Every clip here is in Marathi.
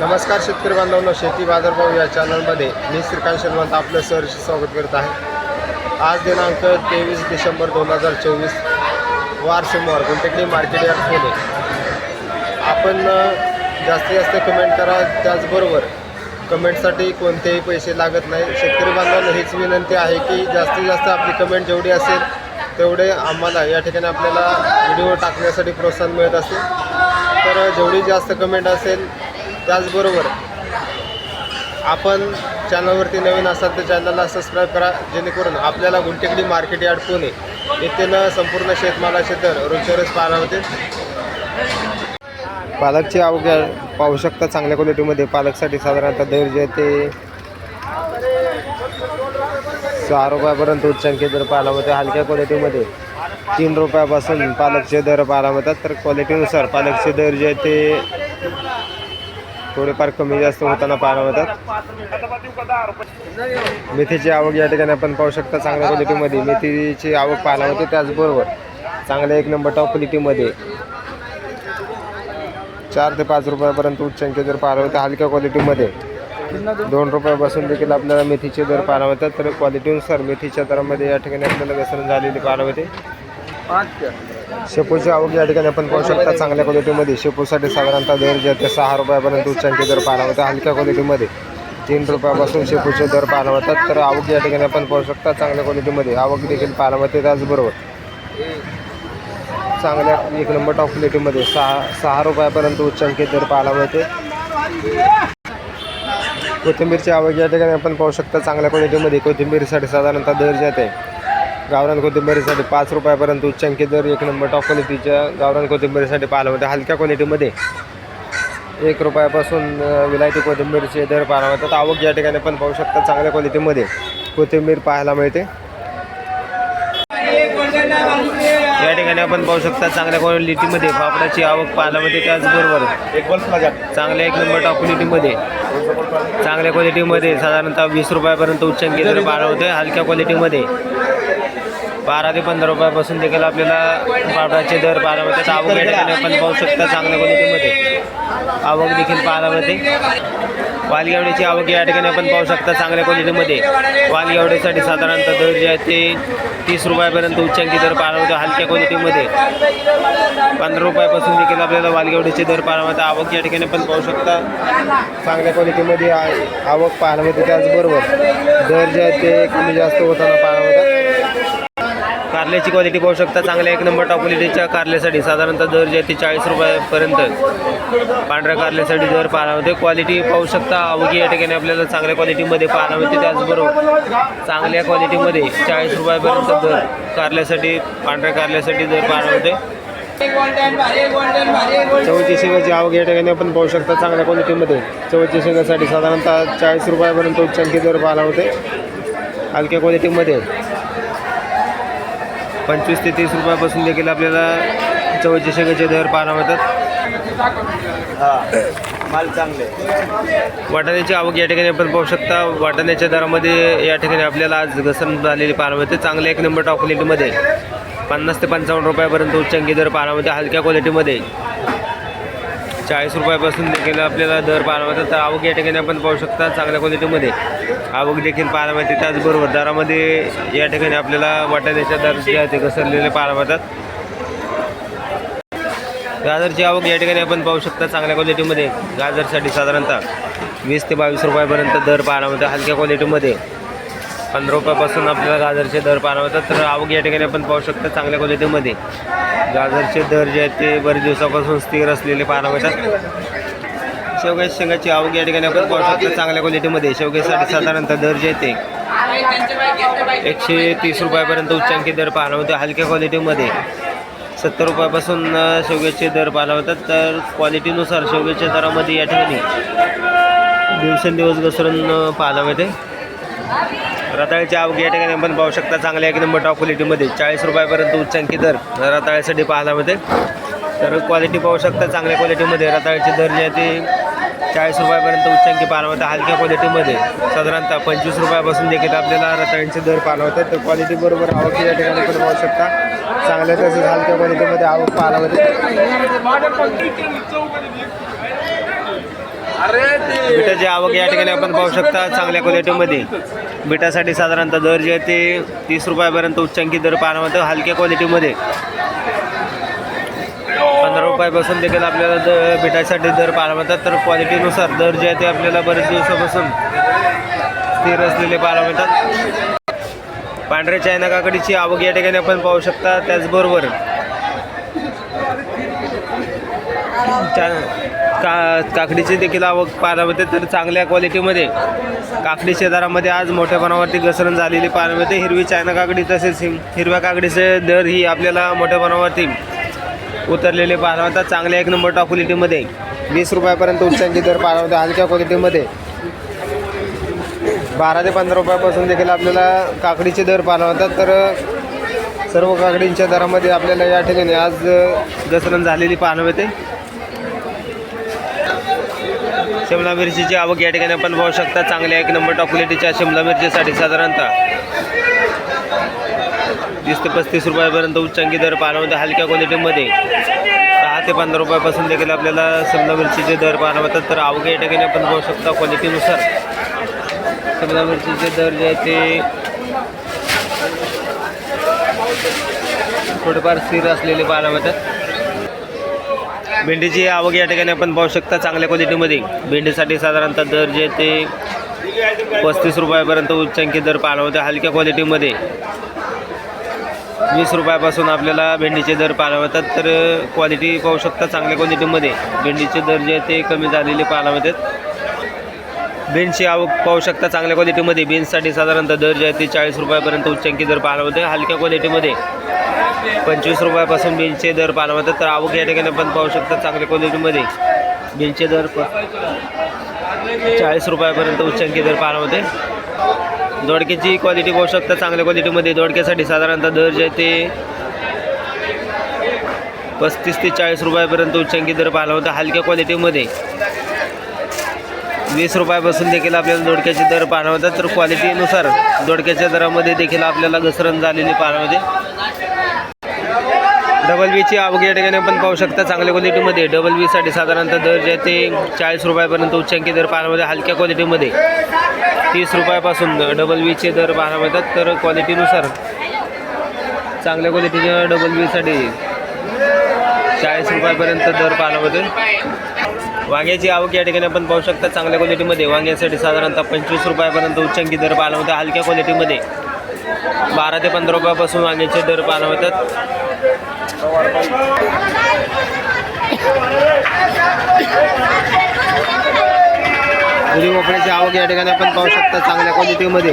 नमस्कार शेतकरी बांधवांनो, शेती बाजारभाव या चॅनलमध्ये मी श्रीकांत शर्मा आपलं सहर्ष स्वागत करत आहे। आज दिनांक 23 डिसेंबर 2024 वार सोमवार गुंटेकडी मार्केट यार्ड पुणे। आपण जास्तीत जास्त कमेंट करा, त्याचबरोबर कमेंटसाठी कोणतेही पैसे लागत नाही। शेतकरी बांधवांना हीच विनंती आहे की जास्तीत जास्त आपली कमेंट जेवढी असेल तेवढे आम्हाला या ठिकाणी आपल्याला व्हिडिओ टाकण्यासाठी प्रोत्साहन मिळत असते। तर जेवढी जास्त कमेंट असेल, त्याचबरोबर आपण चॅनलवरती नवीन असाल तर चॅनलला सबस्क्राईब करा, जेणेकरून आपल्याला गुंटेकडी मार्केट यार्ड पुणे येथील संपूर्ण शेतमालाचे दर रोजच्या रोज पाहायला होते। पालकची आवक पाहू शकता चांगल्या क्वालिटीमध्ये। पालकसाठी साधारणतः दर जे ते 6 रुपयापर्यंत उच्चांकी दर पाहायला होते। हलक्या क्वालिटीमध्ये 3 रुपयापासून पालकचे दर पाहायला मिळतात। तर क्वालिटीनुसार पालकचे दर जे ते थोडेफार कमी जास्त होताना पाहायला मिळतात। मेथीची आवक या ठिकाणी आपण पाहू शकता चांगल्या क्वालिटीमध्ये मेथीची आवक पाहायला मिळते। त्याचबरोबर चांगल्या 1 नंबर टॉप क्वालिटीमध्ये 4 ते 5 रुपयापर्यंत उच्चांकी दर पाहायला मिळतात। हलक्या क्वालिटीमध्ये 2 रुपयापासून देखील आपल्याला मेथीचे दर पाहायला मिळतात। तर क्वालिटीनुसार मेथीच्या दरामध्ये या ठिकाणी आपल्याला घसरण झालेली पाहायला मिळते। शेपूची आवक या ठिकाणी आपण पाहू शकता चांगल्या क्वालिटीमध्ये। शेपूसाठी साधारणतः दर जे ते 6 रुपयापर्यंत उच्चांकी दर पाहायला मिळतात। हलक्या क्वालिटीमध्ये 3 रुपयापासून शेपूचे दर पाहायला मिळतात। तर आवक या ठिकाणी आपण पाहू शकता चांगल्या क्वालिटीमध्ये आवक देखील पाहायला मिळते। त्याचबरोबर चांगल्या 1 नंबर टॉप क्वालिटीमध्ये 6 रुपयापर्यंत उच्चांकी दर पाहायला मिळते। कोथिंबीरची आवक या ठिकाणी आपण पाहू शकता चांगल्या क्वालिटीमध्ये। कोथिंबीरसाठी साधारणतः दर जे आहे गावरान कोथिंबीरीसाठी 5 रुपयापर्यंत उच्चांकी दर 1 नंबर टॉप क्वालिटीच्या गावरान कोथिंबीरीसाठी पाहायला मिळते। हलक्या क्वालिटीमध्ये 1 रुपयापासून विलायती कोथिंबीरचे दर पाहायला मिळतात। आवक या ठिकाणी आपण पाहू शकता चांगल्या क्वालिटीमध्ये कोथिंबीर पाहायला मिळते। या ठिकाणी आपण पाहू शकता चांगल्या क्वालिटीमध्ये पापडाची आवक पाहायला मिळते। त्याचबरोबर चांगल्या 1 नंबर टॉप क्वालिटीमध्ये चांगल्या क्वालिटीमध्ये साधारणतः 20 रुपयापर्यंत उच्चांकी दर पाहायला होते। हलक्या क्वालिटीमध्ये 12 ते 15 रुपयापासून देखील आपल्याला पापडाचे दर पाहायला मिळतात। आवक या ठिकाणी आपण पाहू शकता चांगल्या क्वालिटीमध्ये आवक देखील पाहायला मिळते। वालगेवड्याची आवक या ठिकाणी आपण पाहू शकता चांगल्या क्वालिटीमध्ये। वालगेवड्यासाठी साधारणतः दर जे आहे ते 30 रुपयापर्यंत उच्चांकी दर पाहायला मिळतो। हलक्या क्वालिटीमध्ये 15 रुपयापासून देखील आपल्याला वालगेवड्याचे दर पाहायला मिळतात। आवक या ठिकाणी आपण पाहू शकता चांगल्या क्वालिटीमध्ये आवक पाहायला मिळते। त्याचबरोबर दर जे आहे ते कमी जास्त होताना पाहायला मिळतात। कारल्याची क्वालिटी पाहू शकता चांगल्या 1 नंबर टॉप क्वालिटीच्या कारल्यासाठी साधारणतः दर जे आहे ते 40 रुपयापर्यंत पांढऱ्या कारल्यासाठी दर पाहायला मिळते। क्वालिटी पाहू शकता आवक या ठिकाणी आपल्याला चांगल्या क्वालिटीमध्ये पाहायला मिळते। त्याचबरोबर चांगल्या क्वालिटीमध्ये 40 रुपयापर्यंत दर कारल्यासाठी पांढऱ्या कारल्यासाठी दर पाहायला मिळते। चवळीची शेंगाची आवक या ठिकाणी आपण पाहू शकता चांगल्या क्वालिटीमध्ये। चवळीच्या शेंगासाठी साधारणतः 40 रुपयापर्यंत उच्चांकी दर पाहायला मिळते। हलक्या क्वालिटीमध्ये 25 ते 30 रुपयापासून देखील आपल्याला चवळीच्या शेंगाचे दर पाहायला मिळतात। माल चांगले वाटाण्याची आवक या ठिकाणी आपण पाहू शकता। वाटाण्याच्या दरामध्ये या ठिकाणी आपल्याला आज घसरण झालेली पाहायला मिळते। चांगल्या 1 नंबर टॉप क्वालिटीमध्ये 50 ते 55 रुपयापर्यंत उच्चांकी दर पाहायला मिळते। हलक्या क्वालिटीमध्ये 40 रुपयापासून देखील आपल्याला दर पाहायला मिळतात। तर आवक या ठिकाणी आपण पाहू शकता चांगल्या क्वालिटीमध्ये आवक देखील पाहायला मिळते। त्याचबरोबर दरामध्ये या ठिकाणी आपल्याला वाटाण्याच्या दर जे आहे ते घसरलेले पाहायला मिळतात। गाजरची आवक या ठिकाणी आपण पाहू शकता चांगल्या क्वालिटीमध्ये। गाजरसाठी साधारणतः 20 ते 22 रुपयापर्यंत दर पाहायला मिळतात। हलक्या क्वालिटीमध्ये 15 रुपयापासून आपल्याला गाजरचे दर पाहायला मिळतात। तर आवक या ठिकाणी आपण पाहू शकता चांगल्या क्वालिटीमध्ये गाजरचे दर जे आहेत ते बरेच दिवसापासून स्थिर असलेले पाहायला मिळतात। शेवग्याच्या शेंगाची आवक या ठिकाणी आपण पाहू शकता चांगल्या क्वालिटीमध्ये। शेवग्यासाठी साधारणतः दर जे आहे ते 130 रुपयापर्यंत उच्चांकी दर पाहायला मिळते। हलक्या क्वालिटीमध्ये 70 रुपयापासून शेवग्याचे दर पाहायला मिळतात। तर क्वालिटीनुसार शेवग्याच्या दरामध्ये या ठिकाणी दिवसेंदिवस घसरण पाहायला मिळते। रताळ्याची आवक या ठिकाणी आपण पाहू शकता चांगल्या 1 नंबर टॉप क्वालिटीमध्ये 40 रुपयापर्यंत उच्चांकी दर रताळ्यासाठी पाहायला मिळते। तर क्वालिटी पाहू शकता चांगल्या क्वालिटीमध्ये रताळ्याचे दर जे आहे ते 40 रुपयापर्यंत उच्चांकी पाहायला मिळतात। हलक्या क्वालिटीमध्ये साधारणतः 25 रुपयापासून देखील आपल्याला रताळ्यांचे दर पाहायला मिळतात। तर क्वालिटीबरोबर आवक या ठिकाणी आपण पाहू शकता चांगल्या तसेच हलक्या क्वालिटीमध्ये आवक पाहायला मिळते। बिटाची आवक या ठिकाणी आपण पाहू शकता चांगल्या क्वालिटीमध्ये. बिटासाठी साधारणतः दर जे आहे ते 30 रुपयापर्यंत उच्चांकी दर पाहायला मिळतो. हलक्या क्वालिटीमध्ये 15 रुपयापासून देखील आपल्याला बिटासाठी दर पाहायला मिळतात. तर क्वालिटीनुसार दर जे आहे ते आपल्याला बरेच दिवसापासून स्थिर असलेले पाहायला मिळतात. पांढऱ्या चायना काकडीची आवक या ठिकाणी आपण पाहू शकता. त्याचबरोबर काकडीची देखील आवक पाहायला मिळते. तर चांगल्या क्वालिटीमध्ये काकडीच्या दरामध्ये आज मोठ्या प्रमाणावरती घसरण झालेली पाहायला मिळते. हिरवी चायना काकडी तसेच हिरव्या काकडीचे दर ही आपल्याला मोठ्या प्रमाणावरती उतरलेले पाहायला मिळतात. चांगल्या 1 नंबर टॉप क्वालिटीमध्ये 20 रुपयापर्यंत उच्चांकी दर पाहायला मिळते. हलक्या क्वालिटीमध्ये 12 ते 15 रुपयापासून देखील आपल्याला काकडीचे दर पाहायला मिळतात. तर सर्व काकडींच्या दरामध्ये आपल्याला या ठिकाणी आज घसरण झालेली पाहायला मिळते. शिमला मिरचीची आवक या ठिकाणी आपण पाहू शकता. चांगल्या 1 नंबर टॉप क्वालिटीच्या शिमला मिरचीसाठी साधारणतः 30 ते 35 रुपयापर्यंत उच्चांकी दर पाहायला मिळते. हलक्या क्वालिटीमध्ये 10 ते 15 रुपयापासून देखील आपल्याला शिमला मिरचीचे दर पाहायला मिळतात. तर आवक या ठिकाणी आपण पाहू शकता. क्वालिटीनुसार शिमला मिरचीचे दर जे आहे ते थोडेफार स्थिर असलेले पाहायला मिळतात. भेंडीची आवक या ठिकाणी आपण पाहू शकता. चांगल्या क्वालिटीमध्ये भेंडीसाठी साधारणतः दर जे ते 35 रुपयापर्यंत उच्चांकी दर पाहायला मिळते. हलक्या क्वालिटीमध्ये 20 रुपयापासून आपल्याला भेंडीचे दर पाहायला मिळतात. तर क्वालिटी पाहू शकता. चांगल्या क्वालिटीमध्ये भेंडीचे दर जे ते कमी झालेले पाहायला मिळतात. बीन्सची आवक पाहू शकता. चांगल्या क्वालिटीमध्ये बीन्ससाठी साधारणतः दर जे आहे ते 40 रुपयापर्यंत उच्चांकी दर पाहायला मिळते. हलक्या क्वालिटीमध्ये 25 रुपयापासून बीन्सचे दर पाहायला मिळतात. तर आवक या ठिकाणी आपण पाहू शकता. चांगल्या क्वालिटीमध्ये बीन्सचे दर 40 रुपयापर्यंत उच्चांकी दर पाहायला मिळते. दोडक्याची क्वालिटी पाहू शकता. चांगल्या क्वालिटीमध्ये दोडक्यासाठी साधारणतः दर जे आहे ते 35 ते 40 रुपयापर्यंत उच्चांकी दर पाहायला मिळते. हलक्या क्वालिटीमध्ये 20 रुपयापासून देखील आपल्याला दोडक्याचे दर पाहायला मिळतात. तर क्वालिटीनुसार दोडक्याच्या दरामध्ये देखील आपल्याला घसरण झालेली पाहायला मिळते. डबल बीची आवक या ठिकाणी आपण पाहू शकता. चांगल्या क्वालिटीमध्ये डबल बीसाठी साधारणतः दर जे ते 40 रुपयापर्यंत उच्चांकी दर पाहायला मिळते. हलक्या क्वालिटीमध्ये 30 रुपयापासून डबल बीचे दर पाहायला मिळतात. तर क्वालिटीनुसार चांगल्या क्वालिटीच्या डबल बीसाठी 40 रुपयापर्यंत दर पाहायला मिळते. वांग्याची आवक या ठिकाणी आपण पाहू शकता. चांगल्या क्वालिटीमध्ये वांग्यासाठी साधारणतः 25 रुपयापर्यंत उच्चांकी दर पाहायला मिळते. हलक्या क्वालिटीमध्ये 12 ते 15 रुपयापासून वांग्याचे दर पाहायला मिळतात. दुधी भोपळ्याची आवक या ठिकाणी आपण पाहू शकता. चांगल्या क्वालिटीमध्ये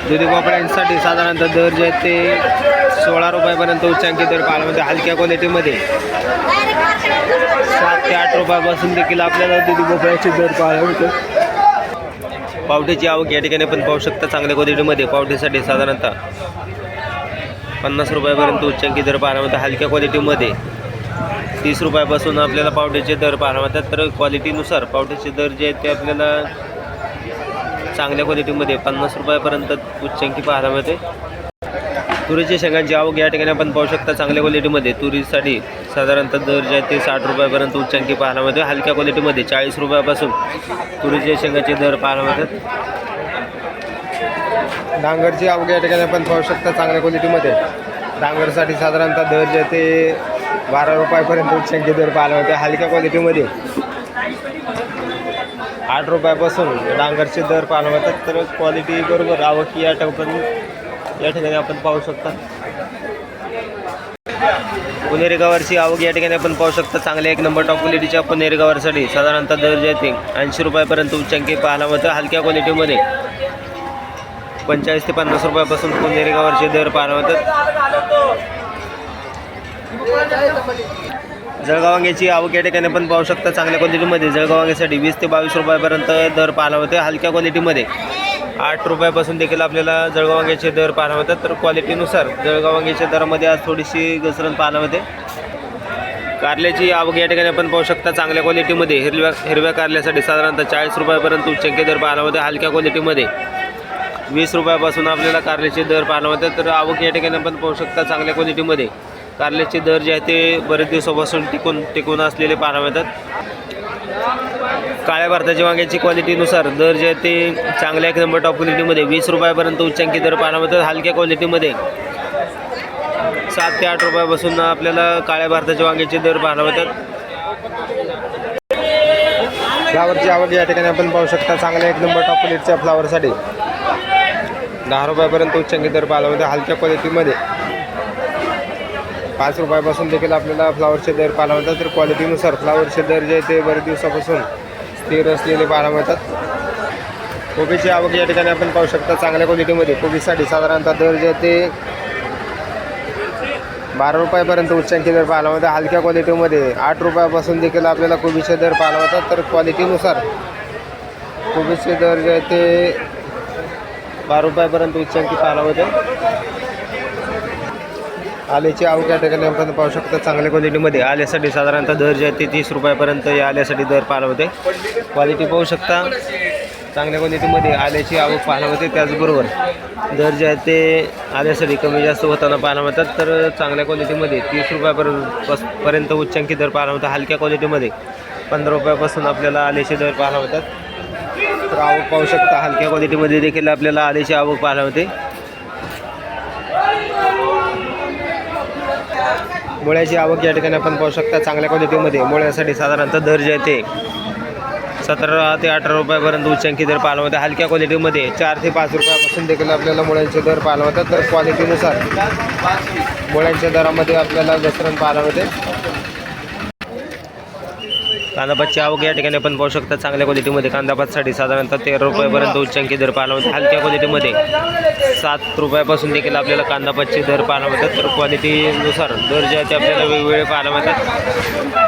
दुधी भोपळ्यांसाठी साधारणतः दर जे आहेत ते 16 रुपयापर्यंत उच्चांकी दर पाहायला मिळते. हलक्या क्वालिटीमध्ये 7 ते 8 रुपयापासून देखील आपल्याला दुधी भोपळ्याचे दर पाहायला मिळते. पावट्याची आवक या ठिकाणी आपण पाहू शकता. चांगल्या क्वालिटीमध्ये पावट्यासाठी साधारणतः 50 रुपयापर्यंत उच्चांकी दर पाहायला मिळतात. हलक्या क्वालिटीमध्ये 30 रुपयापासून आपल्याला पावट्याचे दर पाहायला मिळतात. तर क्वालिटीनुसार पावट्याचे दर जे आहेत ते आपल्याला चांगल्या क्वालिटीमध्ये 50 रुपयापर्यंत उच्चांकी पाहायला मिळते. तुरीच्या शेंगांची आवक या ठिकाणी आपण पाहू शकता. चांगल्या क्वालिटीमध्ये तुरीसाठी साधारणतः दर जे आहे ते 60 रुपयापर्यंत उच्चांकी पाहायला मिळते. हलक्या क्वालिटीमध्ये 40 रुपयापासून तुरीच्या शेंगाचे दर पाहायला मिळतात. डांगरची आवक या ठिकाणी आपण पाहू शकता. चांगल्या क्वालिटीमध्ये डांगरसाठी साधारणतः दर जे ते 12 रुपयापर्यंत उच्चांकी दर पाहायला मिळते. हलक्या क्वालिटीमध्ये 8 रुपयापासून डांगरचे दर पाहायला मिळतात. तर क्वालिटी बरोबर आवक या ठिकाणी आपण पाहू शकता. पुणेरी गवारची आवक या ठिकाणी आपण पाहू शकता. चांगल्या 1 नंबर टॉप क्वालिटीच्या पुणेरी गवारसाठी साधारणतः दर जे ते 80 रुपयापर्यंत उच्चांकी पाहायला मिळतं. हलक्या क्वालिटीमध्ये 45 ते 50 रुपयापासून पुणेरी गवारचे दर पाहायला मिळतात. जळगाव वांग्याची आवक या ठिकाणी आपण पाहू शकता. चांगल्या क्वालिटीमध्ये जळगाव वांग्यासाठी 20 ते 22 रुपयापर्यंत दर पाहायला मिळते. हलक्या क्वालिटीमध्ये 8 रुपयापासून देखील आपल्याला जळगाव वांग्याचे दर पाहायला मिळतात. तर क्वालिटीनुसार जळगाव वांग्याच्या दरामध्ये आज थोडीशी घसरण पाहायला मिळते. कारल्याची आवक या ठिकाणी आपण पाहू शकता. चांगल्या क्वालिटीमध्ये हिरव्या कारल्यासाठी साधारणतः 40 रुपयापर्यंत उच्चांकी दर पाहायला मिळते. हलक्या क्वालिटीमध्ये 20 रुपयापासून आपल्याला कारल्याचे दर पाहायला मिळतात. तर आवक या ठिकाणी आपण पाहू शकता. चांगल्या क्वालिटीमध्ये कारल्याचे दर जे आहे ते बरेच दिवसापासून टिकून असलेले पाहायला मिळतात. काळ्या भारताच्या वांग्याची क्वालिटीनुसार दर जे आहे ते चांगल्या एक नंबर टॉप क्वालिटीमध्ये 20 रुपयापर्यंत उच्चांकी दर पाहायला मिळतात. हलक्या क्वालिटीमध्ये 7 ते 8 रुपयापासून आपल्याला काळ्या भारताच्या वांग्याचे दर पाहायला मिळतात. फ्लावरची आवक या ठिकाणी आपण पाहू शकता. चांगल्या एक नंबर टॉप क्वालिटीच्या फ्लावरसाठी 10 रुपयापर्यंत उच्चांकी दर पाहायला मिळतात. हलक्या क्वालिटीमध्ये 5 रुपयापासून देखील आपल्याला फ्लावरचे दर पाहायला मिळतात. तर क्वालिटीनुसार फ्लावरचे दर जे ते बरेच दिवसापासून स्थिर असलेले पाहायला मिळतात. कोबीची आवक या ठिकाणी आपण पाहू शकता. चांगल्या क्वालिटीमध्ये कोबीसाठी साधारणतः दर जे ते 12 रुपयापर्यंत उच्चांकी दर पाहायला मिळतात. हलक्या क्वालिटीमध्ये 8 रुपयापासून देखील आपल्याला कोबीचे दर पाहायला मिळतात. तर क्वालिटीनुसार कोबीचे दर जे ते 12 रुपयापर्यंत उच्चांकी पाहायला मिळतात. आल्याची आवक या ठिकाणी आपण पाहू शकता. चांगल्या क्वालिटीमध्ये आल्यासाठी साधारणतः दर जे आहे ते 30 रुपयापर्यंत या आल्यासाठी दर पाहायला होते. क्वालिटी पाहू शकता. चांगल्या क्वालिटीमध्ये आल्याची आवक पाहायला होते. त्याचबरोबर दर जे आहे ते आल्यासाठी कमी जास्त होताना पाहायला मिळतात. तर चांगल्या क्वालिटीमध्ये 30 रुपयापर्यंत उच्चांकी दर पाहायला होता. हलक्या क्वालिटीमध्ये 15 रुपयापासून आपल्याला आल्याचे दर पाहायला होतात. तर आवक पाहू शकता. हलक्या क्वालिटीमध्ये देखील आपल्याला आल्याची आवक पाहायला होते. मुळ्याची आवक या ठिकाणी आपण पाहू शकता. चांगल्या क्वालिटीमध्ये मुळ्यासाठी साधारणतः दर जे आहे ते 17 ते 18 रुपयापर्यंत उच्चांकी दर पाहायला होते. हलक्या क्वालिटीमध्ये 4 ते 5 रुपयापासून देखील आपल्याला मुळ्यांचे दर पाहायला होतात. तर क्वालिटीनुसार मुळ्यांच्या दरामध्ये आपल्याला घसरण पाहायला होते. कांदापातची आवक या ठिकाणी आपण पाहू शकता. चांगल्या क्वालिटीमध्ये कांदापातसाठी साधारणतः 13 रुपयापर्यंत उच्चांकी दर पाहायला होते. हलक्या क्वालिटीमध्ये 7 रुपयापासून देखील आपल्याला कांदापातचे दर पाहायला मिळतात. तर क्वालिटीनुसार दर जे आहे ते आपल्याला वेगवेगळे पाहायला मिळतात.